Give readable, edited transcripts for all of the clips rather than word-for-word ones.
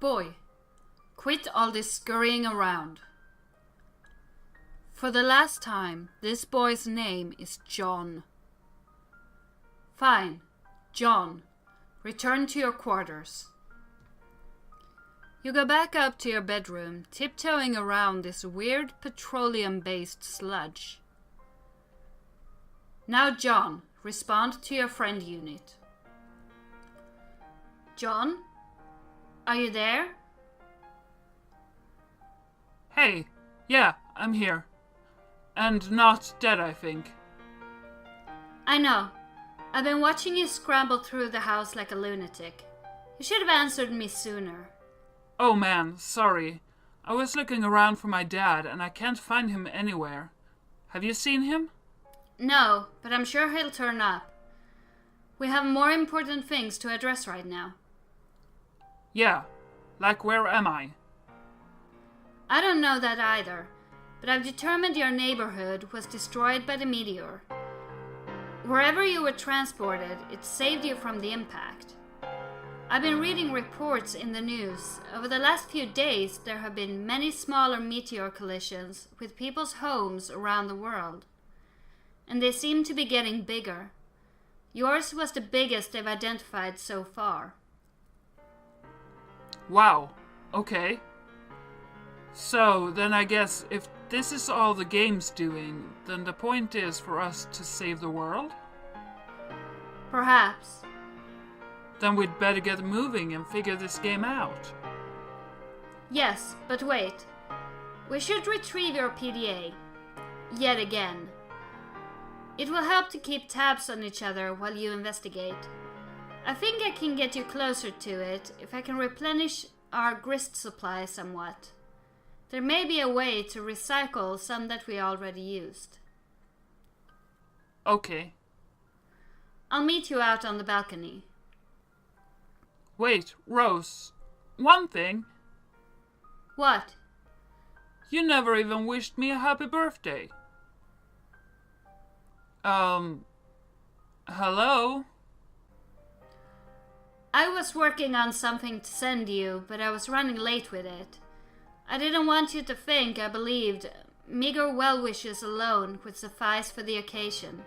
Boy, quit all this scurrying around. For the last time, this boy's name is John. Fine, John. Return to your quarters. You go back up to your bedroom, tiptoeing around this weird petroleum-based sludge. Now, John, respond to your friend unit. John? Are you there? Hey, yeah, I'm here. And not dead, I think. I know. I've been watching you scramble through the house like a lunatic. You should have answered me sooner. Oh man, sorry. I was looking around for my dad and I can't find him anywhere. Have you seen him? No, but I'm sure he'll turn up. We have more important things to address right now. Yeah, like where am I? I don't know that either, but I've determined your neighborhood was destroyed by the meteor. Wherever you were transported, it saved you from the impact. I've been reading reports in the news. Over the last few days, there have been many smaller meteor collisions with people's homes around the world. And they seem to be getting bigger. Yours was the biggest they've identified so far. Wow, okay. So, then I guess if this is all the game's doing, then the point is for us to save the world? Perhaps. Then we'd better get moving and figure this game out. Yes, but wait. We should retrieve your PDA. Yet again. It will help to keep tabs on each other while you investigate. I think I can get you closer to it if I can replenish our grist supply somewhat. There may be a way to recycle some that we already used. Okay. I'll meet you out on the balcony. Wait, Rose. One thing. What? You never even wished me a happy birthday. Hello? I was working on something to send you, but I was running late with it. I didn't want you to think I believed meager well wishes alone would suffice for the occasion.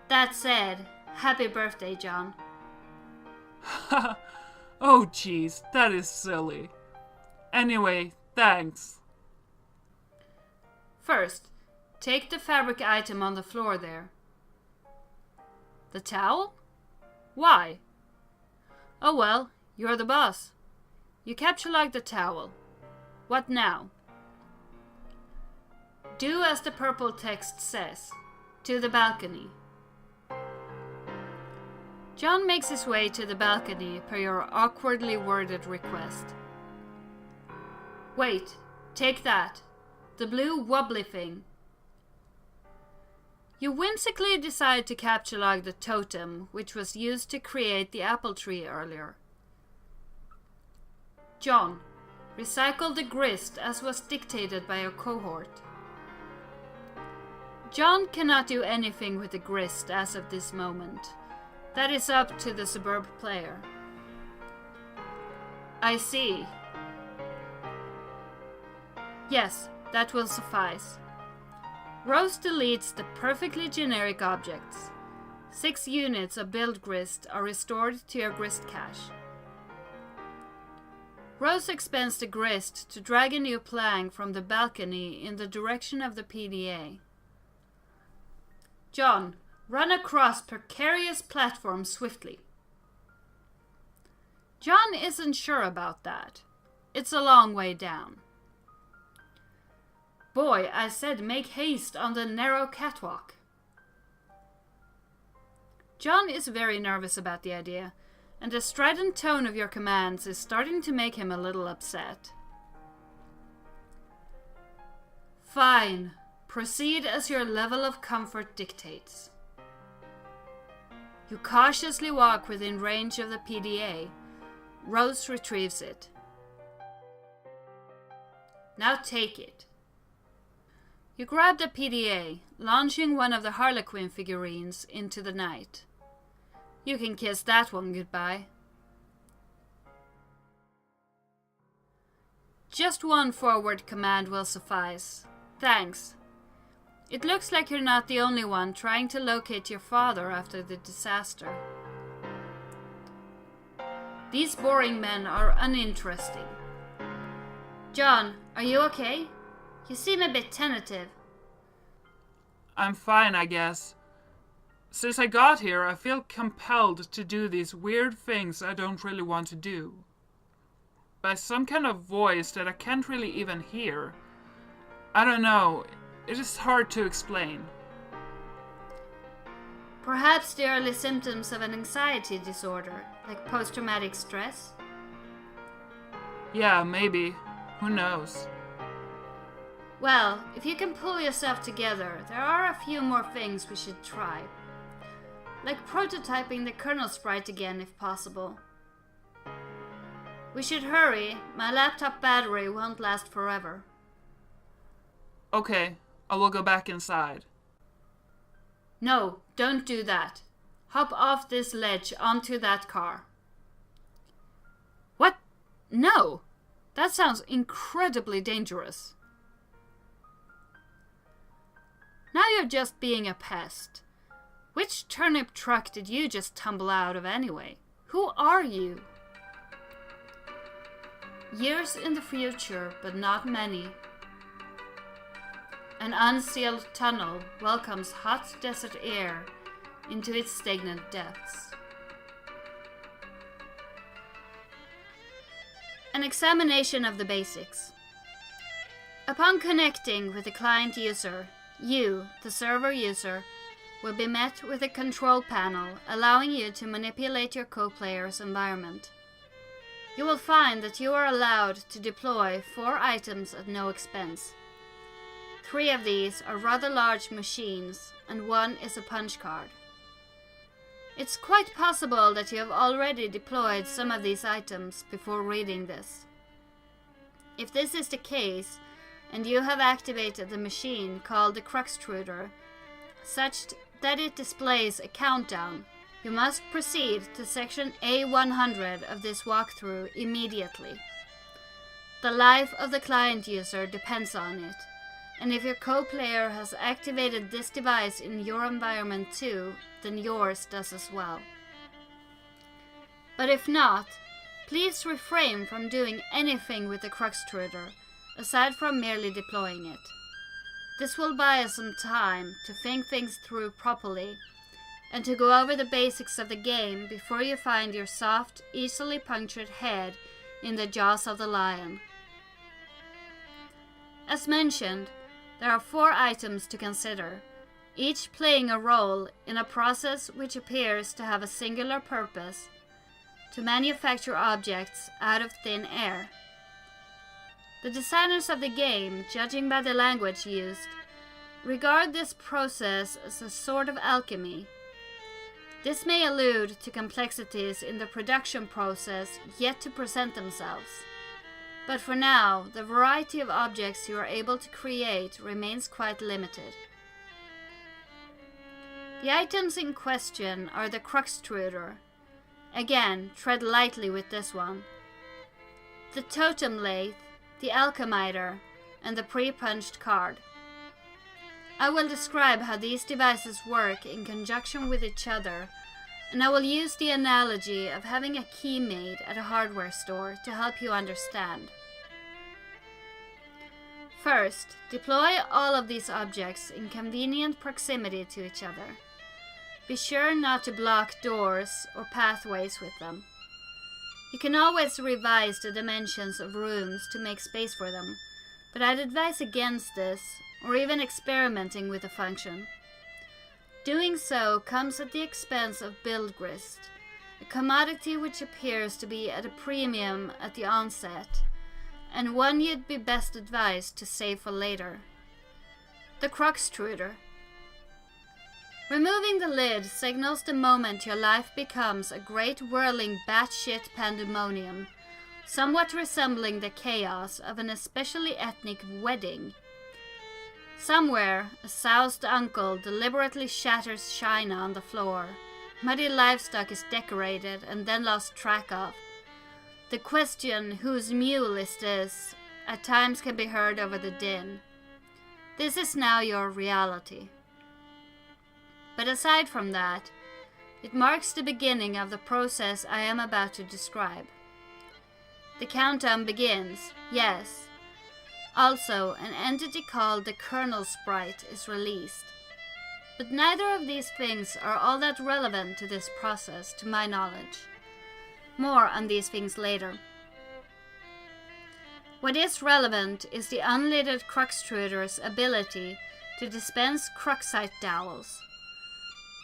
That said, happy birthday, John. Oh jeez, that is silly. Anyway, thanks. First, take the fabric item on the floor there. The towel? Why? Oh well, you're the boss. You capture the towel. What now? Do as the purple text says. To the balcony. John makes his way to the balcony per your awkwardly worded request. Wait, take that. The blue wobbly thing. You whimsically decide to capture the totem, which was used to create the apple tree earlier. John, recycle the grist as was dictated by your cohort. John cannot do anything with the grist as of this moment. That is up to the suburb player. I see. Yes, that will suffice. Rose deletes the perfectly generic objects. 6 units of build grist are restored to your grist cache. Rose expends the grist to drag a new plank from the balcony in the direction of the PDA. John, run across precarious platform swiftly. John isn't sure about that. It's a long way down. Boy, I said make haste on the narrow catwalk. John is very nervous about the idea, and the strident tone of your commands is starting to make him a little upset. Fine. Proceed as your level of comfort dictates. You cautiously walk within range of the PDA. Rose retrieves it. Now take it. You grab the PDA, launching one of the Harlequin figurines into the night. You can kiss that one goodbye. Just one forward command will suffice. Thanks. It looks like you're not the only one trying to locate your father after the disaster. These boring men are uninteresting. John, are you okay? You seem a bit tentative. I'm fine, I guess. Since I got here, I feel compelled to do these weird things I don't really want to do. By some kind of voice that I can't really even hear. I don't know, it is hard to explain. Perhaps the early symptoms of an anxiety disorder, like post-traumatic stress? Yeah, maybe. Who knows? Well, if you can pull yourself together, there are a few more things we should try. Like prototyping the kernel sprite again if possible. We should hurry, my laptop battery won't last forever. Okay, I will go back inside. No, don't do that. Hop off this ledge onto that car. What? No! That sounds incredibly dangerous. Now you're just being a pest. Which turnip truck did you just tumble out of anyway? Who are you? Years in the future, but not many. An unsealed tunnel welcomes hot desert air into its stagnant depths. An examination of the basics. Upon connecting with the client user, you, the server user, will be met with a control panel allowing you to manipulate your co-player's environment. You will find that you are allowed to deploy 4 items at no expense. 3 of these are rather large machines, and 1 is a punch card. It's quite possible that you have already deployed some of these items before reading this. If this is the case, and you have activated the machine called the Cruxtruder, such that it displays a countdown, you must proceed to section A100 of this walkthrough immediately. The life of the client user depends on it, and if your co-player has activated this device in your environment too, then yours does as well. But if not, please refrain from doing anything with the Cruxtruder, aside from merely deploying it. This will buy us some time to think things through properly, and to go over the basics of the game before you find your soft, easily punctured head in the jaws of the lion. As mentioned, there are 4 items to consider, each playing a role in a process which appears to have a singular purpose: to manufacture objects out of thin air. The designers of the game, judging by the language used, regard this process as a sort of alchemy. This may allude to complexities in the production process yet to present themselves. But for now, the variety of objects you are able to create remains quite limited. The items in question are the Cruxtruder. Again, tread lightly with this one. The Totem Lathe, the Alchemiter, and the pre-punched card. I will describe how these devices work in conjunction with each other, and I will use the analogy of having a key made at a hardware store to help you understand. First, deploy all of these objects in convenient proximity to each other. Be sure not to block doors or pathways with them. You can always revise the dimensions of rooms to make space for them, but I'd advise against this, or even experimenting with the function. Doing so comes at the expense of build grist, a commodity which appears to be at a premium at the onset, and one you'd be best advised to save for later. The Cruxtruder. Removing the lid signals the moment your life becomes a great whirling batshit pandemonium, somewhat resembling the chaos of an especially ethnic wedding. Somewhere, a soused uncle deliberately shatters china on the floor. Muddy livestock is decorated and then lost track of. The question, whose mule is this, at times can be heard over the din. This is now your reality. But aside from that, it marks the beginning of the process I am about to describe. The countdown begins, yes. Also, an entity called the Kernel Sprite is released. But neither of these things are all that relevant to this process, to my knowledge. More on these things later. What is relevant is the unlidded Cruxtruder's ability to dispense Cruxite dowels.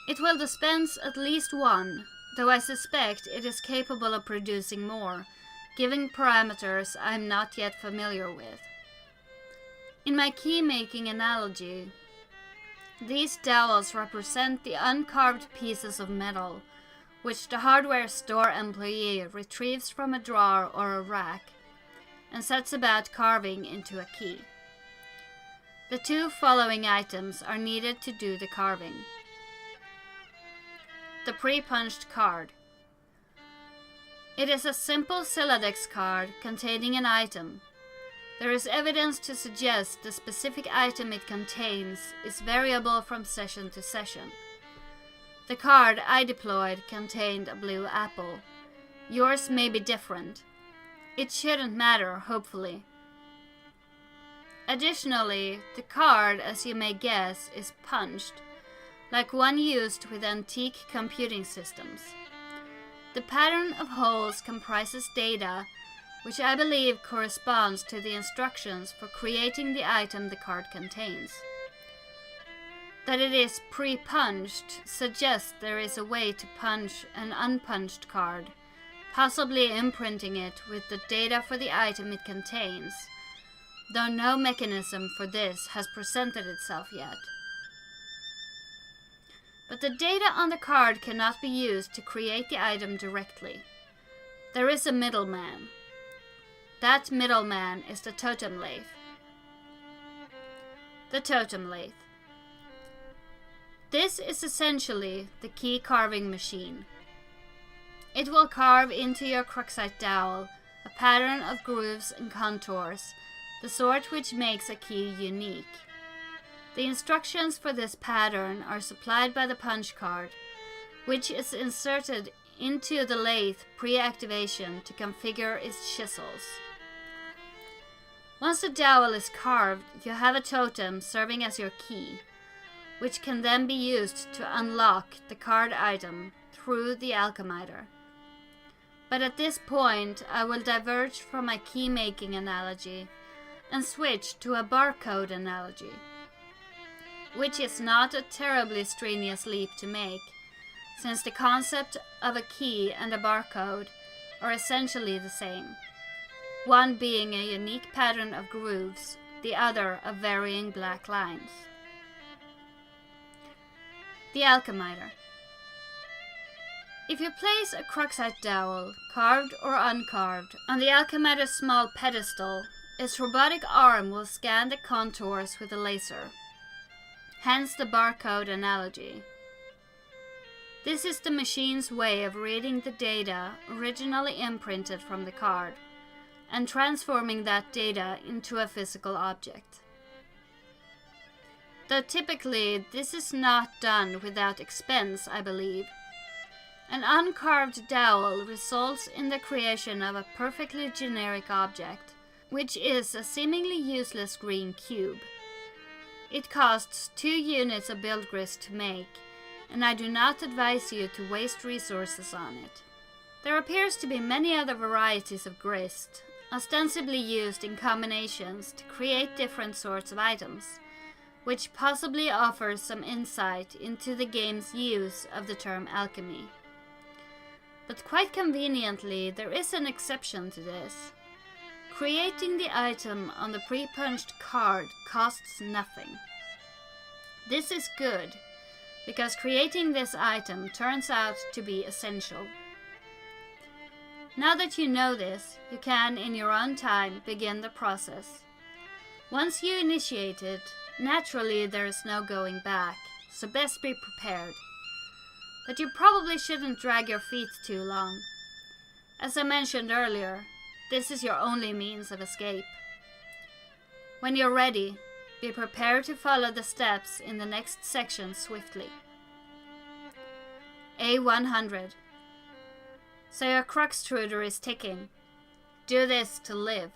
It will dispense at least one, though I suspect it is capable of producing more, given parameters I am not yet familiar with. In my key-making analogy, these dowels represent the uncarved pieces of metal, which the hardware store employee retrieves from a drawer or a rack, and sets about carving into a key. The two following items are needed to do the carving. The pre-punched card. It is a simple Sylladex card containing an item. There is evidence to suggest the specific item it contains is variable from session to session. The card I deployed contained a blue apple. Yours may be different. It shouldn't matter, hopefully. Additionally, the card, as you may guess, is punched, like one used with antique computing systems. The pattern of holes comprises data, which I believe corresponds to the instructions for creating the item the card contains. That it is pre-punched suggests there is a way to punch an unpunched card, possibly imprinting it with the data for the item it contains, though no mechanism for this has presented itself yet. But the data on the card cannot be used to create the item directly. There is a middleman. That middleman is the totem lathe. The totem lathe. This is essentially the key carving machine. It will carve into your Cruxite dowel a pattern of grooves and contours, the sort which makes a key unique. The instructions for this pattern are supplied by the punch card, which is inserted into the lathe pre-activation to configure its chisels. Once the dowel is carved, you have a totem serving as your key, which can then be used to unlock the card item through the alchemizer. But at this point, I will diverge from my key-making analogy and switch to a barcode analogy, which is not a terribly strenuous leap to make, since the concept of a key and a barcode are essentially the same, one being a unique pattern of grooves, the other of varying black lines. The alchemizer. If you place a Cruxite dowel, carved or uncarved, on the alchemizer's small pedestal, its robotic arm will scan the contours with a laser. Hence the barcode analogy. This is the machine's way of reading the data originally imprinted from the card, and transforming that data into a physical object. Though typically this is not done without expense, I believe. An uncarved dowel results in the creation of a perfectly generic object, which is a seemingly useless green cube. It costs 2 units of build grist to make, and I do not advise you to waste resources on it. There appears to be many other varieties of grist, ostensibly used in combinations to create different sorts of items, which possibly offers some insight into the game's use of the term alchemy. But quite conveniently, there is an exception to this. Creating the item on the pre-punched card costs nothing. This is good, because creating this item turns out to be essential. Now that you know this, you can, in your own time, begin the process. Once you initiate it, naturally there is no going back, so best be prepared. But you probably shouldn't drag your feet too long. As I mentioned earlier, this is your only means of escape. When you're ready, be prepared to follow the steps in the next section swiftly. A100. So your Cruxtruder is ticking. Do this to live.